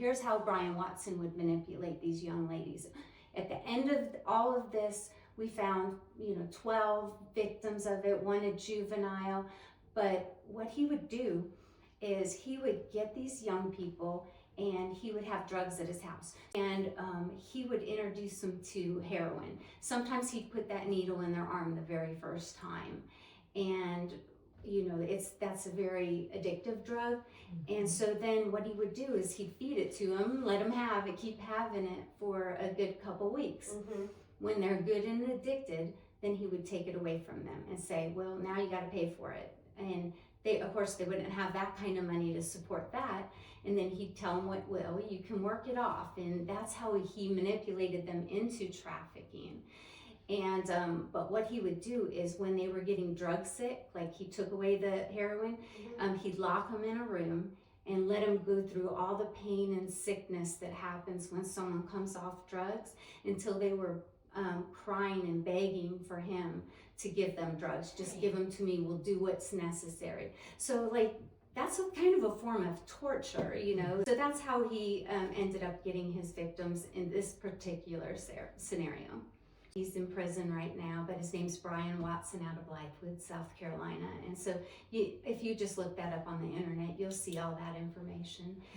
here's how Brian Watson would manipulate these young ladies. At the end of all of this, we found, 12 victims of it, one a juvenile. But what he would do is he would get these young people and he would have drugs at his house, and he would introduce them to heroin. Sometimes he'd put that needle in their arm the very first time, and that's a very addictive drug. And so then what he would do is he'd feed it to them, let them have it, keep having it for a good couple weeks. When they're good and addicted, then he would take it away from them and say, well, now you got to pay for it. And they wouldn't have that kind of money to support that. And then he'd tell them, well, you can work it off. And that's how he manipulated them into trafficking. And but what he would do is when they were getting drug sick, like he took away the heroin, he'd lock them in a room and let them go through all the pain and sickness that happens when someone comes off drugs, until they were crying and begging for him to give them drugs. Just give them to me, we'll do what's necessary. So that's kind of a form of torture, So that's how he ended up getting his victims in this particular scenario. He's in prison right now, but his name's Brian Watson out of Blythewood, South Carolina. And so if you just look that up on the internet, you'll see all that information.